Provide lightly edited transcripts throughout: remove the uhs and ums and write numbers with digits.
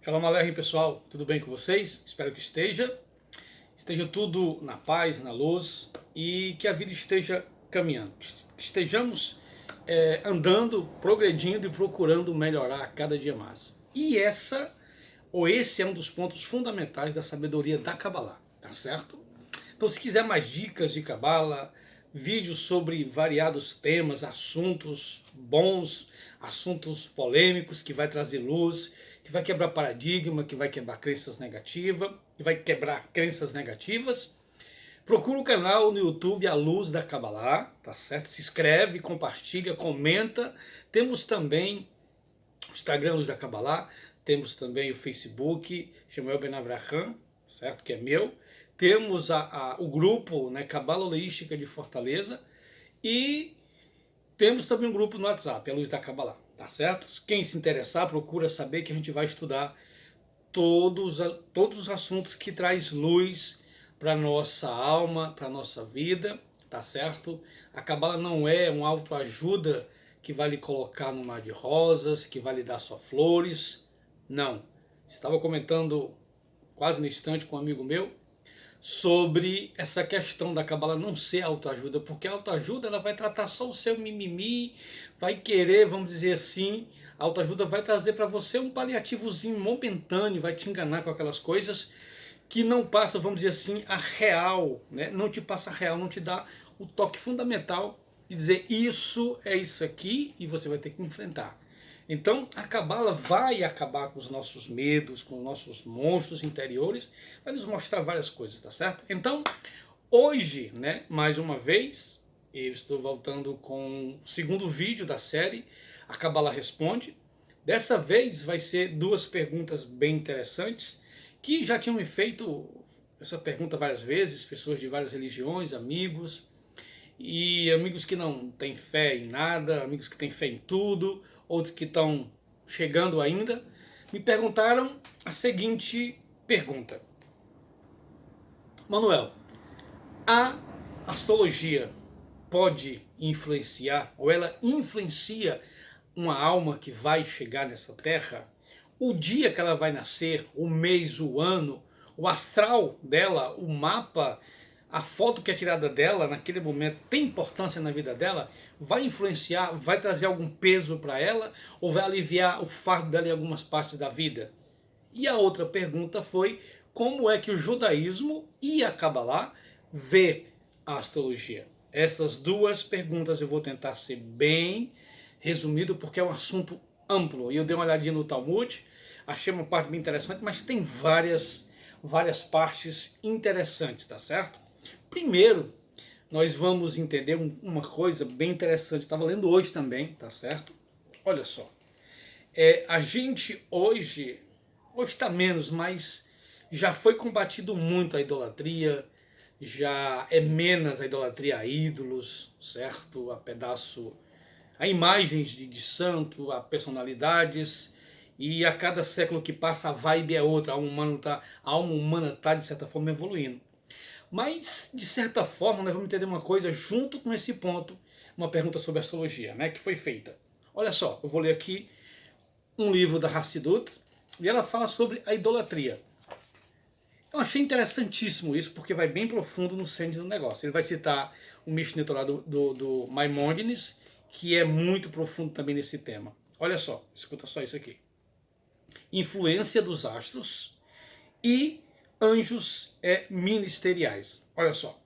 Shalom Aleichem, pessoal, tudo bem com vocês? Espero que esteja tudo na paz, na luz e que a vida esteja caminhando, que estejamos andando, progredindo e procurando melhorar a cada dia mais. E esse é um dos pontos fundamentais da sabedoria da Kabbalah, tá certo? Então, se quiser mais dicas de Kabbalah, vídeos sobre variados temas, assuntos bons, assuntos polêmicos que vai trazer luz, que vai quebrar paradigma, que vai quebrar crenças negativas, procura o canal no YouTube A Luz da Kabbalah, tá certo? Se inscreve, compartilha, comenta. Temos também o Instagram Luz da Kabbalah, temos também o Facebook, Shemuel Ben Avraham, certo? Que é meu. Temos o grupo, né, Kabbalah Holística de Fortaleza e temos também um grupo no WhatsApp, A Luz da Kabbalah, tá certo? Quem se interessar, procura saber que a gente vai estudar todos os assuntos que traz luz para nossa alma, para nossa vida, tá certo? A Kabbalah não é uma autoajuda que vai lhe colocar no mar de rosas, que vai lhe dar só flores, não. Estava comentando quase no instante com um amigo meu sobre essa questão da Kabbalah não ser autoajuda, porque a autoajuda ela vai tratar só o seu mimimi, vai querer, vamos dizer assim, a autoajuda vai trazer para você um paliativozinho momentâneo, vai te enganar com aquelas coisas que não passa, vamos dizer assim, a real, né? Não te passa a real, não te dá o toque fundamental de dizer isso é isso aqui e você vai ter que enfrentar. Então a Kabbalah vai acabar com os nossos medos, com os nossos monstros interiores, vai nos mostrar várias coisas, tá certo? Então hoje, né, mais uma vez, eu estou voltando com o segundo vídeo da série, a Kabbalah Responde. Dessa vez vai ser duas perguntas bem interessantes, que já tinham me feito essa pergunta várias vezes, pessoas de várias religiões, amigos, e amigos que não têm fé em nada, amigos que têm fé em tudo, outros que estão chegando ainda, me perguntaram a seguinte pergunta: Manuel, a astrologia pode influenciar, ou ela influencia uma alma que vai chegar nessa terra? O dia que ela vai nascer, o mês, o ano, o astral dela, o mapa, a foto que é tirada dela naquele momento tem importância na vida dela? Vai influenciar, vai trazer algum peso para ela ou vai aliviar o fardo dela em algumas partes da vida? E a outra pergunta foi como é que o judaísmo e a Kabbalah vê a astrologia? Essas duas perguntas eu vou tentar ser bem resumido porque é um assunto amplo. E eu dei uma olhadinha no Talmud, achei uma parte bem interessante, mas tem várias partes interessantes, tá certo? Primeiro, nós vamos entender uma coisa bem interessante. Estava lendo hoje também, tá certo? Olha só. A gente hoje está menos, mas já foi combatido muito a idolatria, já é menos a idolatria a ídolos, certo? A imagens de santo, a personalidades, e a cada século que passa a vibe é outra, a alma humana tá de certa forma evoluindo. Mas, de certa forma, nós vamos entender uma coisa junto com esse ponto, uma pergunta sobre astrologia, né, que foi feita. Olha só, eu vou ler aqui um livro da Hassidut, e ela fala sobre a idolatria. Eu achei interessantíssimo isso, porque vai bem profundo no centro do negócio. Ele vai citar o Mishneh Torah do Maimônides, que é muito profundo também nesse tema. Olha só, escuta só isso aqui. Influência dos astros e anjos ministeriais. Olha só,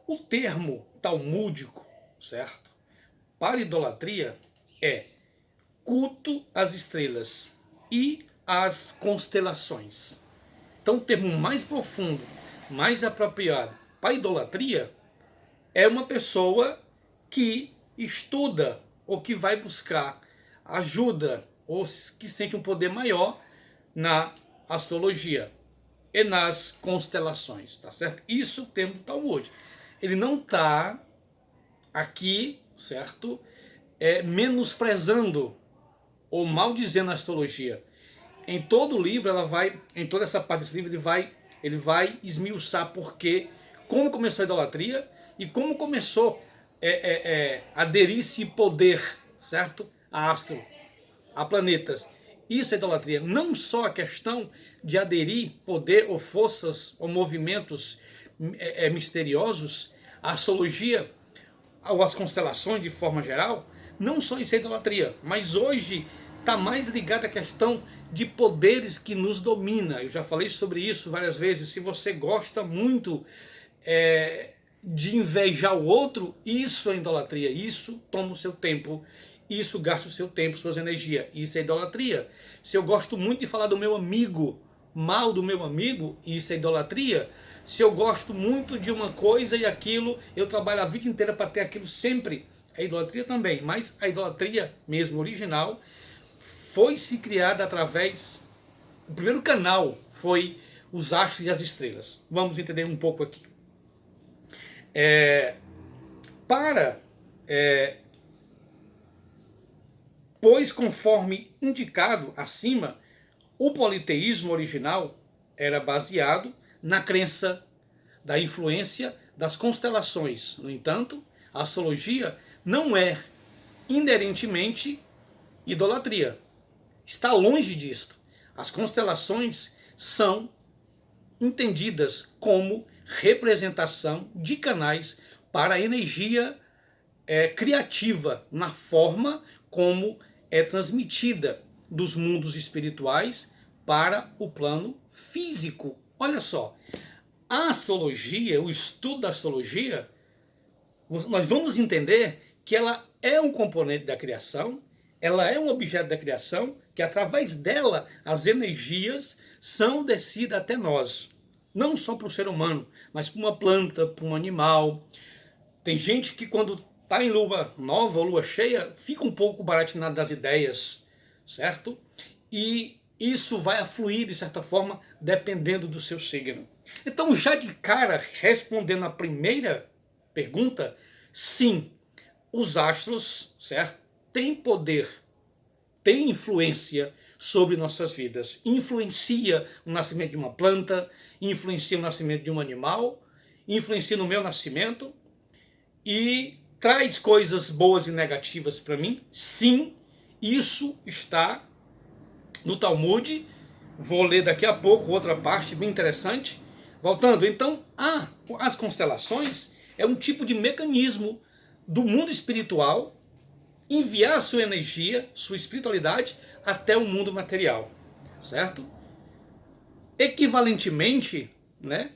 o termo talmúdico, certo, para idolatria é culto às estrelas e às constelações. Então o termo mais profundo, mais apropriado para idolatria é uma pessoa que estuda ou que vai buscar ajuda ou que sente um poder maior na astrologia e nas constelações, tá certo? Isso é o termo do Talmud. Ele não está aqui, certo, menosprezando ou maldizendo a astrologia. Em todo o livro, em toda essa parte desse livro, ele vai esmiuçar como começou a idolatria e como começou aderir-se poder, certo, a astro, a planetas. Isso é idolatria. Não só a questão de aderir poder ou forças ou movimentos misteriosos, a astrologia ou as constelações de forma geral, não só isso é idolatria, mas hoje está mais ligado à questão de poderes que nos domina. Eu já falei sobre isso várias vezes. Se você gosta muito de invejar o outro, isso é idolatria, isso toma o seu tempo, isso gasta o seu tempo, suas energias, isso é idolatria. Se eu gosto muito de falar do meu amigo, mal do meu amigo, isso é idolatria. Se eu gosto muito de uma coisa e aquilo, eu trabalho a vida inteira para ter aquilo sempre, é idolatria também. Mas a idolatria mesmo original foi se criada através, o primeiro canal foi os astros e as estrelas. Vamos entender um pouco aqui. Pois conforme indicado acima, o politeísmo original era baseado na crença da influência das constelações. No entanto, a astrologia não é inerentemente idolatria. Está longe disto. As constelações são entendidas como representação de canais para a energia criativa na forma como é transmitida dos mundos espirituais para o plano físico. Olha só, a astrologia, o estudo da astrologia, nós vamos entender que ela é um componente da criação, ela é um objeto da criação, que através dela as energias são descidas até nós. Não só para o ser humano, mas para uma planta, para um animal. Tem gente que quando está em lua nova ou lua cheia, fica um pouco baratinado das ideias, certo? E isso vai afluir de certa forma, dependendo do seu signo. Então, já de cara, respondendo a primeira pergunta, sim, os astros, certo, têm poder, têm influência sobre nossas vidas. Influencia o nascimento de uma planta, influencia o nascimento de um animal, influencia no meu nascimento e traz coisas boas e negativas para mim. Sim, isso está no Talmud. Vou ler daqui a pouco outra parte bem interessante. Voltando, então, as constelações é um tipo de mecanismo do mundo espiritual enviar sua energia, sua espiritualidade até o mundo material, certo? Equivalentemente, né,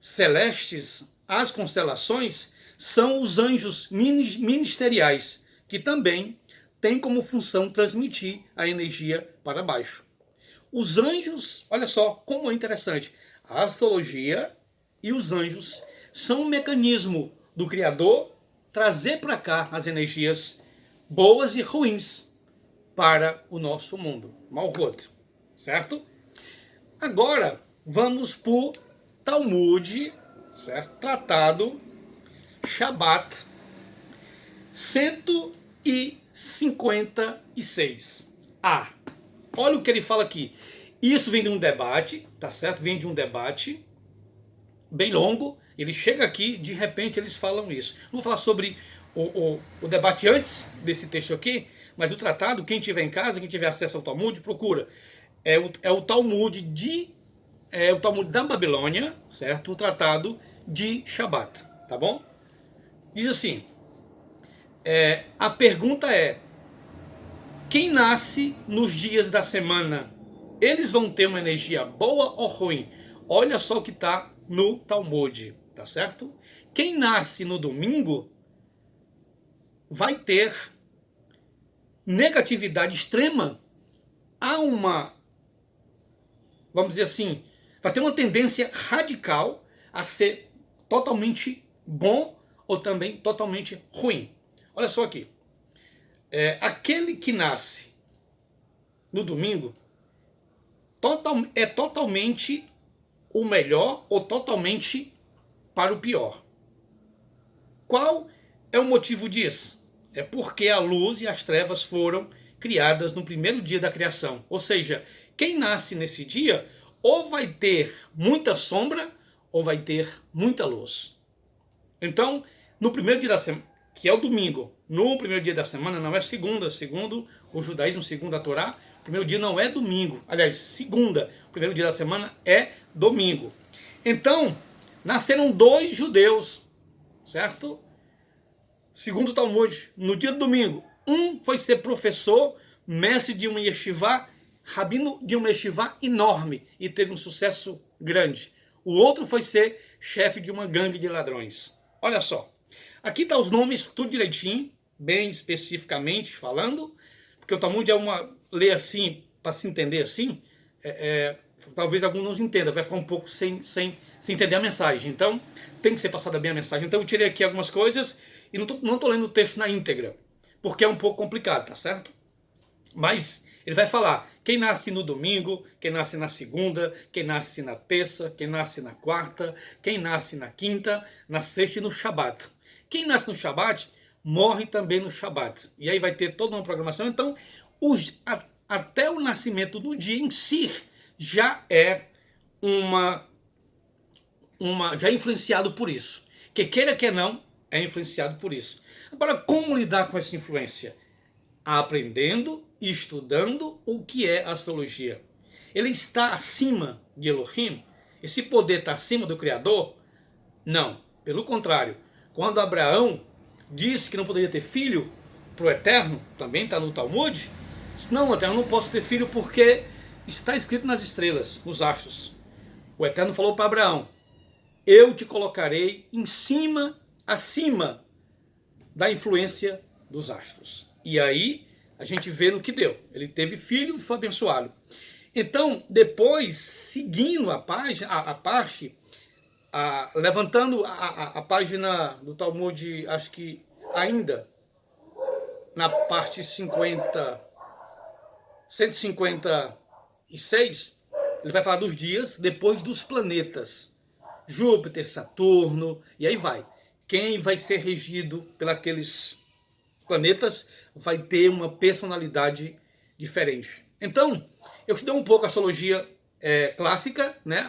celestes, as constelações são os anjos ministeriais, que também têm como função transmitir a energia para baixo. Os anjos, olha só como é interessante, a astrologia e os anjos são um mecanismo do Criador trazer para cá as energias boas e ruins para o nosso mundo, Malhut, certo? Agora vamos para o Talmud, certo? Tratado Shabbat 156. Olha o que ele fala aqui. Isso vem de um debate, tá certo? Vem de um debate bem longo. Ele chega aqui, de repente eles falam isso. Não vou falar sobre o debate antes desse texto aqui, mas o tratado, quem tiver em casa, quem tiver acesso ao Talmud, procura. É o Talmud o Talmud da Babilônia, certo? O tratado de Shabbat, tá bom? Diz assim, a pergunta é, quem nasce nos dias da semana, eles vão ter uma energia boa ou ruim? Olha só o que está no Talmud, tá certo? Quem nasce no domingo vai ter negatividade extrema. Há vamos dizer assim, vai ter uma tendência radical a ser totalmente bom ou também totalmente ruim. Olha só aqui. Aquele que nasce no domingo é totalmente o melhor ou totalmente para o pior. Qual é o motivo disso? É porque a luz e as trevas foram criadas no primeiro dia da criação. Ou seja, quem nasce nesse dia ou vai ter muita sombra ou vai ter muita luz. Então, no primeiro dia da semana, que é o domingo, no primeiro dia da semana, não é segunda, segundo o judaísmo, segundo a Torá, primeiro dia não é domingo. Aliás, segunda. O primeiro dia da semana é domingo. Então, nasceram 2 judeus, certo? Segundo o Talmud, no dia do domingo. Um foi ser professor, mestre de uma yeshiva, rabino de uma yeshiva enorme e teve um sucesso grande. O outro foi ser chefe de uma gangue de ladrões. Olha só, aqui tá os nomes tudo direitinho, bem especificamente falando, porque o Talmud é uma lê assim, para se entender assim, talvez alguns não entendam, vai ficar um pouco sem entender a mensagem. Então, tem que ser passada bem a mensagem. Então, eu tirei aqui algumas coisas e não tô lendo o texto na íntegra, porque é um pouco complicado, tá certo? Mas ele vai falar quem nasce no domingo, quem nasce na segunda, quem nasce na terça, quem nasce na quarta, quem nasce na quinta, na sexta e no Shabat. Quem nasce no Shabat morre também no Shabat. E aí vai ter toda uma programação. Então, até o nascimento do dia em si já é já é influenciado por isso. Que queira que não, é influenciado por isso. Agora, como lidar com essa influência? Aprendendo e estudando o que é astrologia. Ele está acima de Elohim? Esse poder está acima do Criador? Não, pelo contrário. Quando Abraão disse que não poderia ter filho para o Eterno, também está no Talmud, disse, não, Eterno, não posso ter filho porque está escrito nas estrelas, nos astros. O Eterno falou para Abraão, eu te colocarei acima da influência dos astros. E aí a gente vê no que deu. Ele teve filho e foi abençoado. Então, depois, seguindo a parte, levantando a página do Talmud, acho que ainda na parte 156, ele vai falar dos dias depois dos planetas. Júpiter, Saturno, e aí vai. Quem vai ser regido pelos planetas vai ter uma personalidade diferente. Então, eu estudei um pouco a astrologia clássica, né?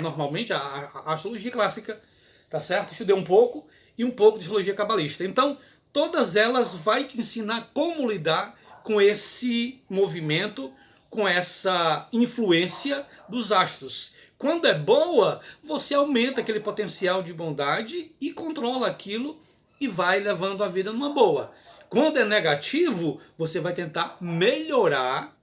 Normalmente a astrologia clássica, tá certo? Estudei um pouco e um pouco de astrologia cabalista. Então, todas elas vai te ensinar como lidar com esse movimento, com essa influência dos astros. Quando é boa, você aumenta aquele potencial de bondade e controla aquilo e vai levando a vida numa boa. Quando é negativo, você vai tentar melhorar,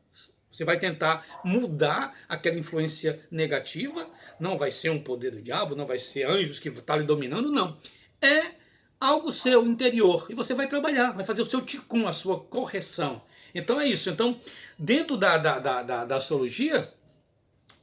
você vai tentar mudar aquela influência negativa. Não vai ser um poder do diabo, não vai ser anjos que estão lhe dominando, não. É algo seu interior e você vai trabalhar, vai fazer o seu tikkun, a sua correção. Então é isso. Então, dentro da astrologia,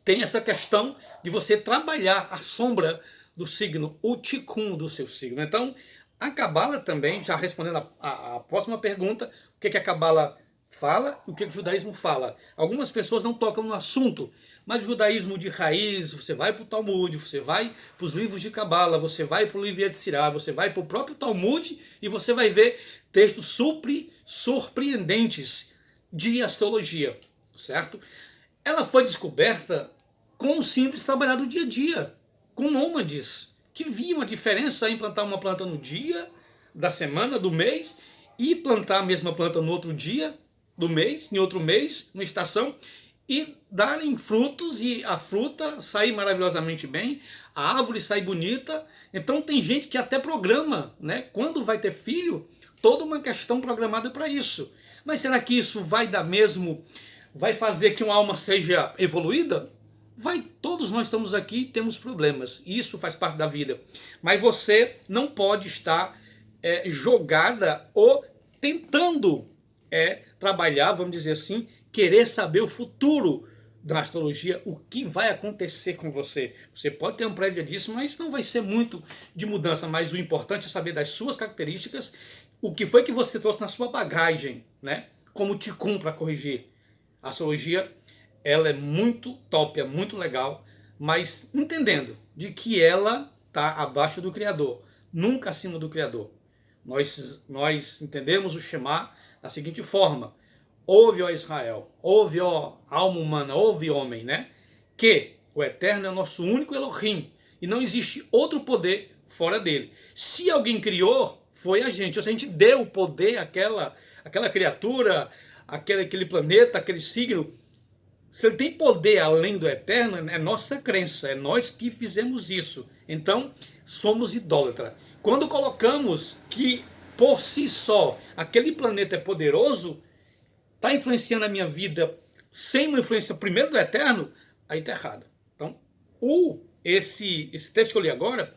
tem essa questão de você trabalhar a sombra do signo, o tikkun do seu signo. Então, a Cabala também, já respondendo a próxima pergunta, o que a Cabala fala e o que o judaísmo fala. Algumas pessoas não tocam no assunto, mas o judaísmo de raiz, você vai para o Talmud, você vai para os livros de Cabala, você vai para o livro de Sirá, você vai para o próprio Talmud e você vai ver textos surpreendentes de astrologia, certo? Ela foi descoberta com um simples trabalhar do dia a dia, com nômades, que viam a diferença em plantar uma planta no dia da semana, do mês, e plantar a mesma planta no outro dia do mês, em outro mês, numa estação, e darem frutos e a fruta sair maravilhosamente bem, a árvore sair bonita. Então tem gente que até programa, né? Quando vai ter filho, toda uma questão programada para isso. Mas será que isso vai dar mesmo, vai fazer que uma alma seja evoluída? Vai, todos nós estamos aqui e temos problemas, isso faz parte da vida. Mas você não pode estar jogada ou tentando trabalhar, vamos dizer assim, querer saber o futuro da astrologia, o que vai acontecer com você. Você pode ter uma prévia disso, mas não vai ser muito de mudança, mas o importante é saber das suas características, o que foi que você trouxe na sua bagagem, né? Como tikkun para corrigir. A astrologia, ela é muito top, é muito legal, mas entendendo de que ela está abaixo do Criador, nunca acima do Criador. Nós entendemos o Shema da seguinte forma: ouve, ó Israel, ouve, ó alma humana, ouve, homem, né? Que o Eterno é o nosso único Elohim e não existe outro poder fora dele. Se alguém criou, foi a gente. Ou seja, a gente deu o poder àquela criatura, aquele planeta, aquele signo, se ele tem poder além do eterno, é nossa crença, é nós que fizemos isso. Então, somos idólatras. Quando colocamos que por si só aquele planeta é poderoso, está influenciando a minha vida sem uma influência primeiro do eterno, aí está errado. Então, esse texto que eu li agora,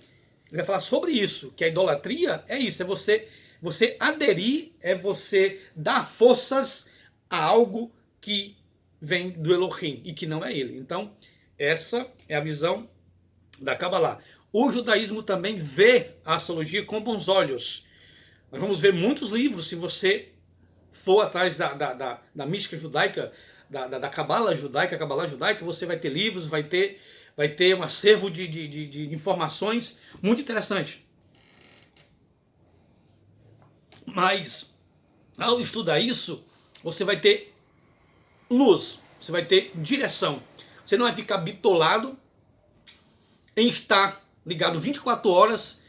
ele vai falar sobre isso, que a idolatria é isso, é você aderir, é você dar forças a algo que vem do Elohim e que não é ele. Então, essa é a visão da Kabbalah. O judaísmo também vê a astrologia com bons olhos. Nós vamos ver muitos livros, se você for atrás da mística judaica, da Kabbalah judaica, você vai ter livros, vai ter um acervo de informações muito interessante. Mas, ao estudar isso, você vai ter luz, você vai ter direção. Você não vai ficar bitolado em estar ligado 24 horas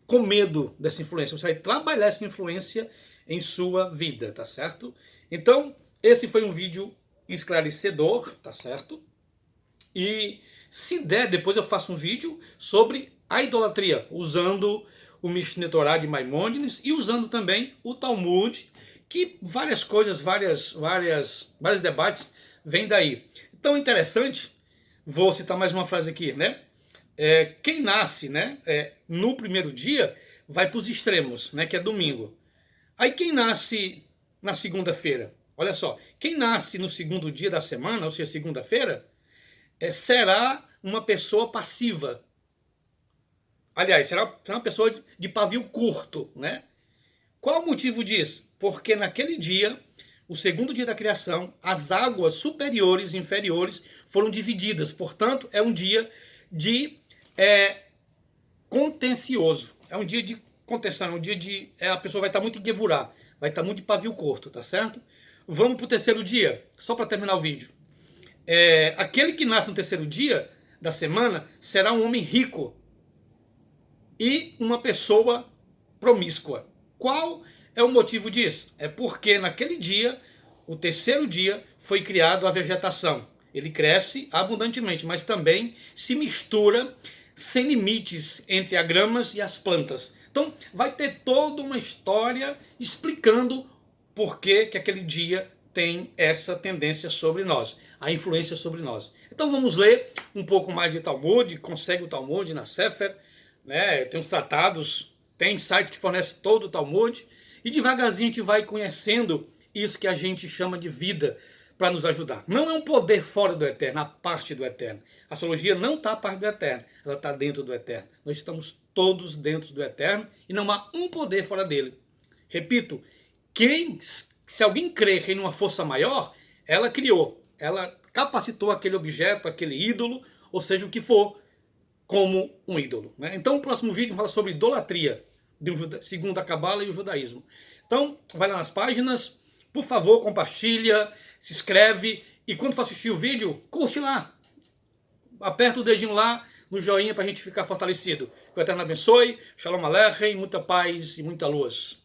com medo dessa influência. Você vai trabalhar essa influência em sua vida, tá certo? Então, esse foi um vídeo esclarecedor, tá certo? E se der, depois eu faço um vídeo sobre a idolatria, usando o Mishneh Torah de Maimônides e usando também o Talmud, que várias coisas, vários debates vêm daí. Então, interessante, vou citar mais uma frase aqui, né? Quem nasce, né, no primeiro dia vai para os extremos, né, que é domingo. Aí quem nasce na segunda-feira, olha só, quem nasce no segundo dia da semana, ou seja, segunda-feira, será uma pessoa passiva. Aliás, será uma pessoa de pavio curto, né? Qual o motivo disso? Porque naquele dia, o segundo dia da criação, as águas superiores e inferiores foram divididas. Portanto, é um dia de contencioso. É um dia de contenção, é um dia de... a pessoa vai estar muito engevurá, vai estar muito de pavio curto, tá certo? Vamos para o terceiro dia, só para terminar o vídeo. Aquele que nasce no terceiro dia da semana será um homem rico e uma pessoa promíscua. Qual é o motivo disso? É porque naquele dia, o terceiro dia, foi criado a vegetação. Ele cresce abundantemente, mas também se mistura sem limites entre as gramas e as plantas. Então vai ter toda uma história explicando por que aquele dia tem essa tendência sobre nós, a influência sobre nós. Então vamos ler um pouco mais de Talmud, consegue o Talmud na Sefer, né? Tem os tratados, tem sites que fornecem todo o Talmud, e devagarzinho a gente vai conhecendo isso que a gente chama de vida para nos ajudar. Não é um poder fora do eterno, a parte do eterno. A astrologia não está a parte do eterno, ela está dentro do eterno. Nós estamos todos dentro do eterno e não há um poder fora dele. Repito, se alguém crer em uma força maior, ela criou, ela capacitou aquele objeto, aquele ídolo, ou seja, o que for, como um ídolo, né? Então o próximo vídeo fala sobre idolatria, segundo a Cabala e o judaísmo. Então vai lá nas páginas, por favor, compartilha, se inscreve e quando for assistir o vídeo, curte lá, aperta o dedinho lá no joinha para a gente ficar fortalecido. Que o Eterno abençoe, Shalom Aleichem, muita paz e muita luz.